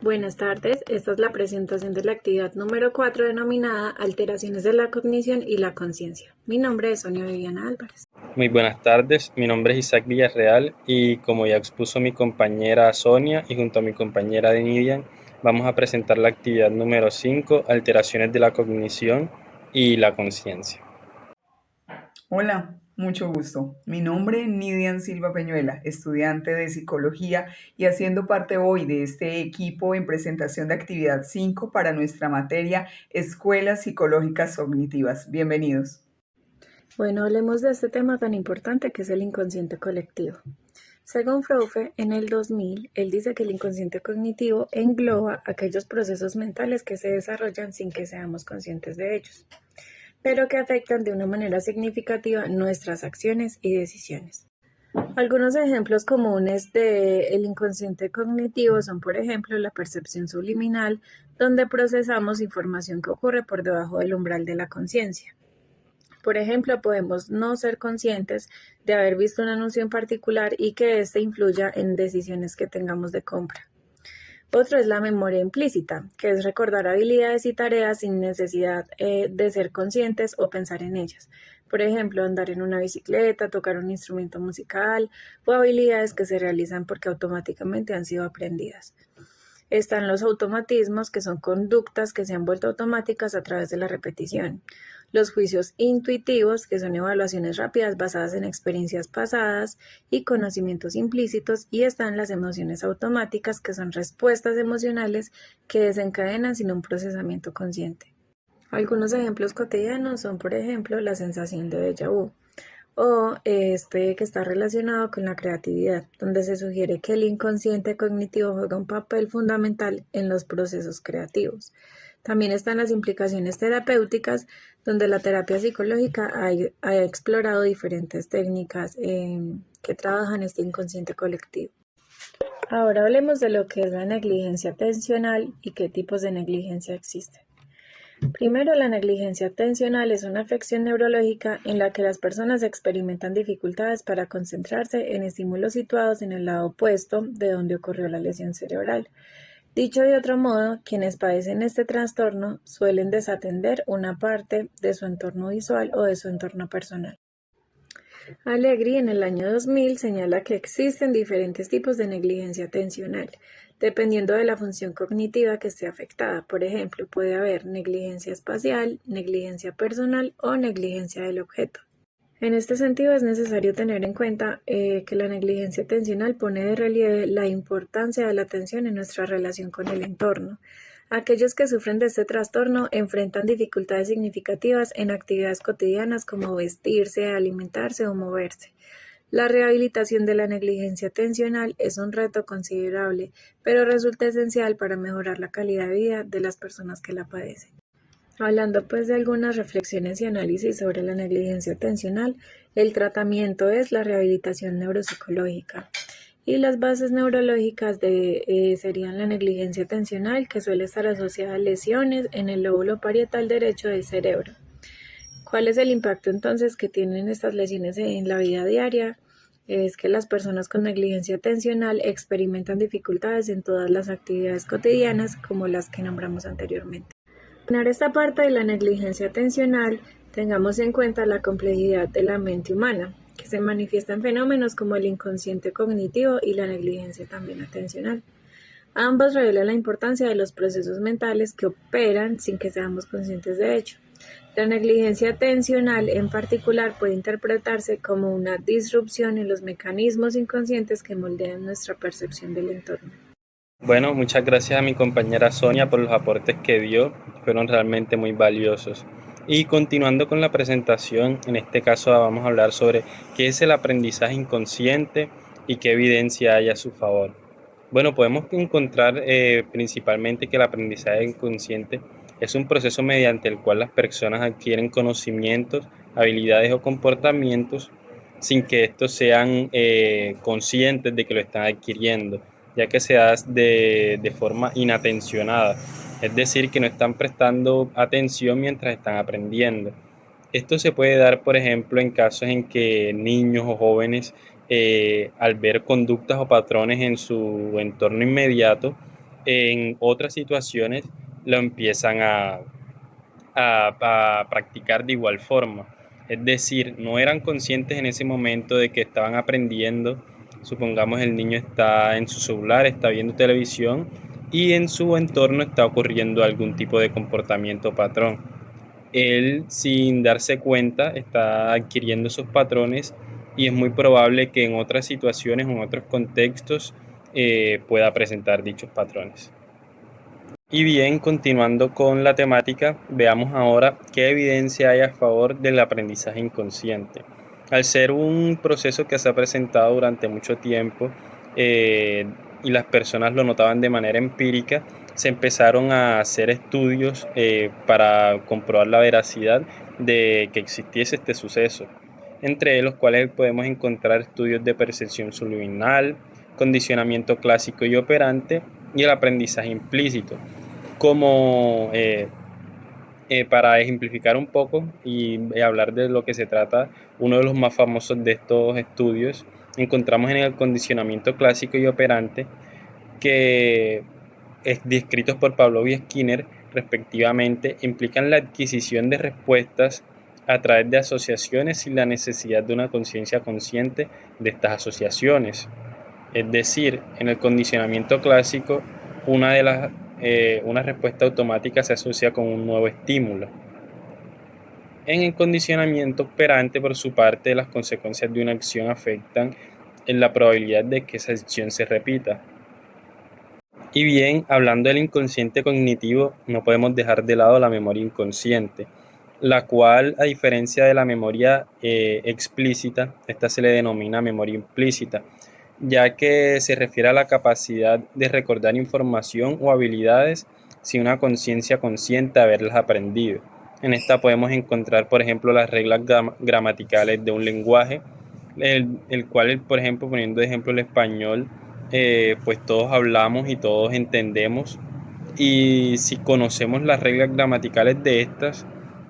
Buenas tardes, esta es la presentación de la actividad número 4 denominada Alteraciones de la cognición y la conciencia. Mi nombre es Sonia Viviana Álvarez. Muy buenas tardes, mi nombre es Isaac Villarreal y como ya expuso mi compañera Sonia y junto a mi compañera Nidian, vamos a presentar la actividad número 5, Alteraciones de la cognición y la conciencia. Hola, mucho gusto. Mi nombre es Nidian Silva Peñuela, estudiante de psicología y haciendo parte hoy de este equipo en presentación de actividad 5 para nuestra materia Escuelas Psicológicas Cognitivas. Bienvenidos. Bueno, hablemos de este tema tan importante que es el inconsciente colectivo. Según Froude, en el 2000, él dice que el inconsciente cognitivo engloba aquellos procesos mentales que se desarrollan sin que seamos conscientes de ellos, pero que afectan de una manera significativa nuestras acciones y decisiones. Algunos ejemplos comunes del inconsciente cognitivo son, por ejemplo, la percepción subliminal, donde procesamos información que ocurre por debajo del umbral de la conciencia. Por ejemplo, podemos no ser conscientes de haber visto un anuncio en particular y que éste influya en decisiones que tengamos de compra. Otro es la memoria implícita, que es recordar habilidades y tareas sin necesidad de ser conscientes o pensar en ellas. Por ejemplo, andar en una bicicleta, tocar un instrumento musical o habilidades que se realizan porque automáticamente han sido aprendidas. Están los automatismos, que son conductas que se han vuelto automáticas a través de la repetición. Los juicios intuitivos, que son evaluaciones rápidas basadas en experiencias pasadas y conocimientos implícitos, y están las emociones automáticas, que son respuestas emocionales que desencadenan sin un procesamiento consciente. Algunos ejemplos cotidianos son, por ejemplo, la sensación de déjà vu, o que está relacionado con la creatividad, donde se sugiere que el inconsciente cognitivo juega un papel fundamental en los procesos creativos. También están las implicaciones terapéuticas, donde la terapia psicológica ha explorado diferentes técnicas que trabajan este inconsciente colectivo. Ahora hablemos de lo que es la negligencia atencional y qué tipos de negligencia existen. Primero, la negligencia atencional es una afección neurológica en la que las personas experimentan dificultades para concentrarse en estímulos situados en el lado opuesto de donde ocurrió la lesión cerebral. Dicho de otro modo, quienes padecen este trastorno suelen desatender una parte de su entorno visual o de su entorno personal. Allegri en el año 2000 señala que existen diferentes tipos de negligencia atencional, dependiendo de la función cognitiva que esté afectada. Por ejemplo, puede haber negligencia espacial, negligencia personal o negligencia del objeto. En este sentido, es necesario tener en cuenta que la negligencia atencional pone de relieve la importancia de la atención en nuestra relación con el entorno. Aquellos que sufren de este trastorno enfrentan dificultades significativas en actividades cotidianas como vestirse, alimentarse o moverse. La rehabilitación de la negligencia atencional es un reto considerable, pero resulta esencial para mejorar la calidad de vida de las personas que la padecen. Hablando pues de algunas reflexiones y análisis sobre la negligencia atencional, el tratamiento es la rehabilitación neuropsicológica. Y las bases neurológicas serían la negligencia atencional, que suele estar asociada a lesiones en el lóbulo parietal derecho del cerebro. ¿Cuál es el impacto entonces que tienen estas lesiones en la vida diaria? Es que las personas con negligencia atencional experimentan dificultades en todas las actividades cotidianas, como las que nombramos anteriormente. Para esta parte de la negligencia atencional, tengamos en cuenta la complejidad de la mente humana, que se manifiesta en fenómenos como el inconsciente cognitivo y la negligencia también atencional. Ambos revelan la importancia de los procesos mentales que operan sin que seamos conscientes de ello. La negligencia atencional en particular puede interpretarse como una disrupción en los mecanismos inconscientes que moldean nuestra percepción del entorno. Bueno, muchas gracias a mi compañera Sonia por los aportes que dio, fueron realmente muy valiosos. Y continuando con la presentación, en este caso vamos a hablar sobre qué es el aprendizaje inconsciente y qué evidencia hay a su favor. Bueno, podemos encontrar principalmente que el aprendizaje inconsciente es un proceso mediante el cual las personas adquieren conocimientos, habilidades o comportamientos sin que estos sean conscientes de que lo están adquiriendo, ya que se da de forma inatencionada, es decir, que no están prestando atención mientras están aprendiendo. Esto se puede dar, por ejemplo, en casos en que niños o jóvenes, al ver conductas o patrones en su entorno inmediato, en otras situaciones lo empiezan a practicar de igual forma. Es decir, no eran conscientes en ese momento de que estaban aprendiendo. Supongamos el niño está en su celular, está viendo televisión y en su entorno está ocurriendo algún tipo de comportamiento patrón. Él, sin darse cuenta, está adquiriendo esos patrones y es muy probable que en otras situaciones o en otros contextos pueda presentar dichos patrones. Y bien, continuando con la temática, veamos ahora qué evidencia hay a favor del aprendizaje inconsciente. Al ser un proceso que se ha presentado durante mucho tiempo eh, y las personas lo notaban de manera empírica, se empezaron a hacer estudios para comprobar la veracidad de que existiese este suceso, entre los cuales podemos encontrar estudios de percepción subliminal, condicionamiento clásico y operante y el aprendizaje implícito como para ejemplificar un poco y hablar de lo que se trata, uno de los más famosos de estos estudios, encontramos en el condicionamiento clásico y operante que descritos por Pavlov y Skinner respectivamente, implican la adquisición de respuestas a través de asociaciones sin la necesidad de una conciencia consciente de estas asociaciones. Es decir, en el condicionamiento clásico, una respuesta automática se asocia con un nuevo estímulo. En el condicionamiento operante, por su parte, las consecuencias de una acción afectan en la probabilidad de que esa acción se repita. Y bien, hablando del inconsciente cognitivo, no podemos dejar de lado la memoria inconsciente, la cual, a diferencia de la memoria explícita, esta se le denomina memoria implícita, ya que se refiere a la capacidad de recordar información o habilidades sin una conciencia consciente de haberlas aprendido. En esta podemos encontrar, por ejemplo, las reglas gramaticales de un lenguaje, el cual, por ejemplo, poniendo de ejemplo el español, pues todos hablamos y todos entendemos, y si conocemos las reglas gramaticales de estas,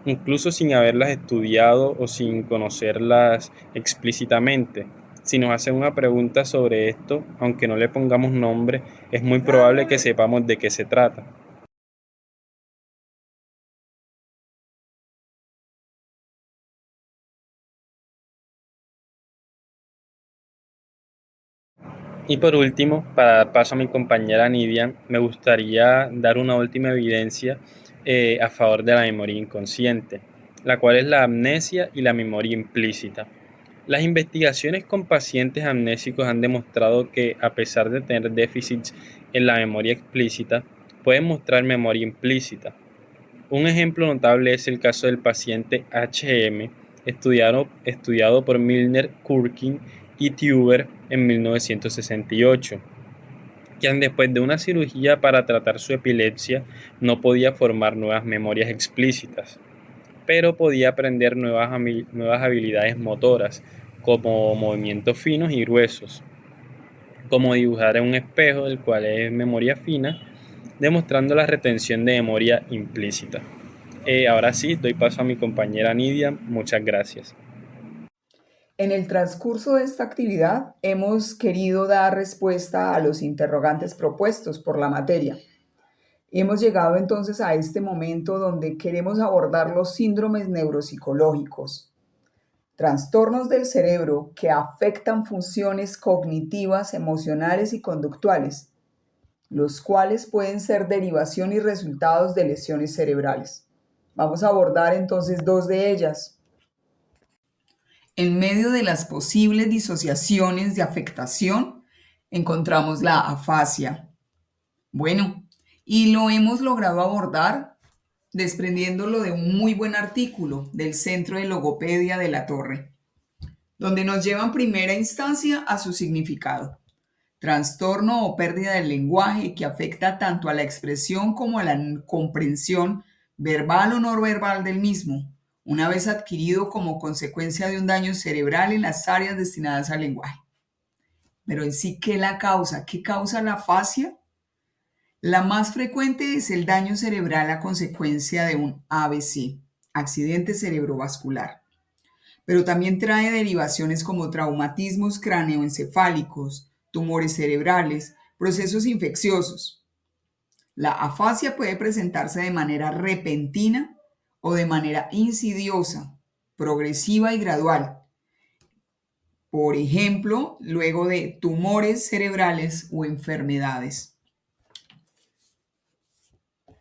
incluso sin haberlas estudiado o sin conocerlas explícitamente, si nos hacen una pregunta sobre esto, aunque no le pongamos nombre, es muy probable que sepamos de qué se trata. Y por último, para dar paso a mi compañera Nidia, me gustaría dar una última evidencia a favor de la memoria inconsciente, la cual es la amnesia y la memoria implícita. Las investigaciones con pacientes amnésicos han demostrado que, a pesar de tener déficits en la memoria explícita, pueden mostrar memoria implícita. Un ejemplo notable es el caso del paciente HM, estudiado por Milner, Kurkin y Tuber en 1968, quien después de una cirugía para tratar su epilepsia no podía formar nuevas memorias explícitas, pero podía aprender nuevas habilidades motoras, como movimientos finos y gruesos, como dibujar en un espejo, el cual es memoria fina, demostrando la retención de memoria implícita. Ahora sí, doy paso a mi compañera Nidia. Muchas gracias. En el transcurso de esta actividad hemos querido dar respuesta a los interrogantes propuestos por la materia. Y hemos llegado entonces a este momento donde queremos abordar los síndromes neuropsicológicos, trastornos del cerebro que afectan funciones cognitivas, emocionales y conductuales, los cuales pueden ser derivación y resultados de lesiones cerebrales. Vamos a abordar entonces dos de ellas. En medio de las posibles disociaciones de afectación, encontramos la afasia. Bueno, y lo hemos logrado abordar desprendiéndolo de un muy buen artículo del Centro de Logopedia de la Torre, donde nos lleva en primera instancia a su significado. Trastorno o pérdida del lenguaje que afecta tanto a la expresión como a la comprensión verbal o no verbal del mismo, una vez adquirido como consecuencia de un daño cerebral en las áreas destinadas al lenguaje. Pero en sí, ¿qué la causa? ¿Qué causa la afasia? La más frecuente es el daño cerebral a consecuencia de un ABC, accidente cerebrovascular, pero también trae derivaciones como traumatismos cráneoencefálicos, tumores cerebrales, procesos infecciosos. La afasia puede presentarse de manera repentina o de manera insidiosa, progresiva y gradual. Por ejemplo, luego de tumores cerebrales o enfermedades.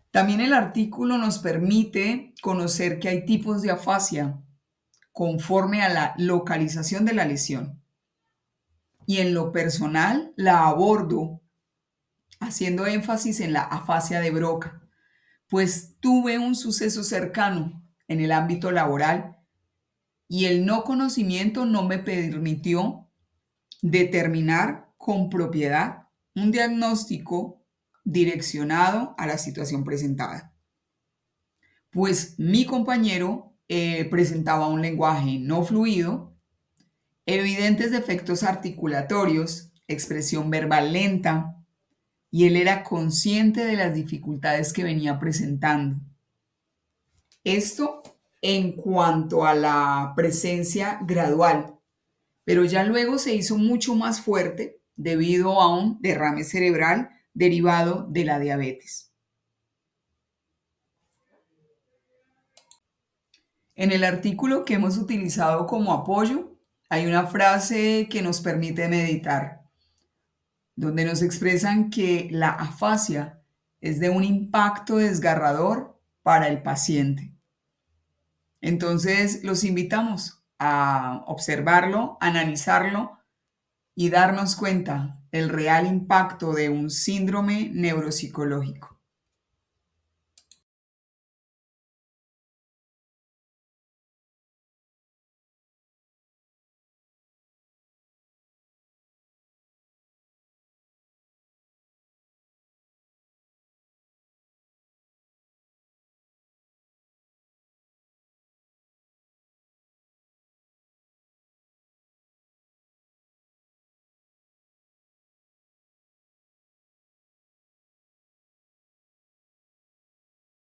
También el artículo nos permite conocer que hay tipos de afasia conforme a la localización de la lesión. Y en lo personal la abordo haciendo énfasis en la afasia de Broca, pues tuve un suceso cercano en el ámbito laboral y el no conocimiento no me permitió determinar con propiedad un diagnóstico direccionado a la situación presentada. Pues mi compañero presentaba un lenguaje no fluido, evidentes defectos articulatorios, expresión verbal lenta, y él era consciente de las dificultades que venía presentando. Esto en cuanto a la presencia gradual, pero ya luego se hizo mucho más fuerte debido a un derrame cerebral derivado de la diabetes. En el artículo que hemos utilizado como apoyo, hay una frase que nos permite meditar, donde nos expresan que la afasia es de un impacto desgarrador para el paciente. Entonces, los invitamos a observarlo, analizarlo y darnos cuenta del real impacto de un síndrome neuropsicológico.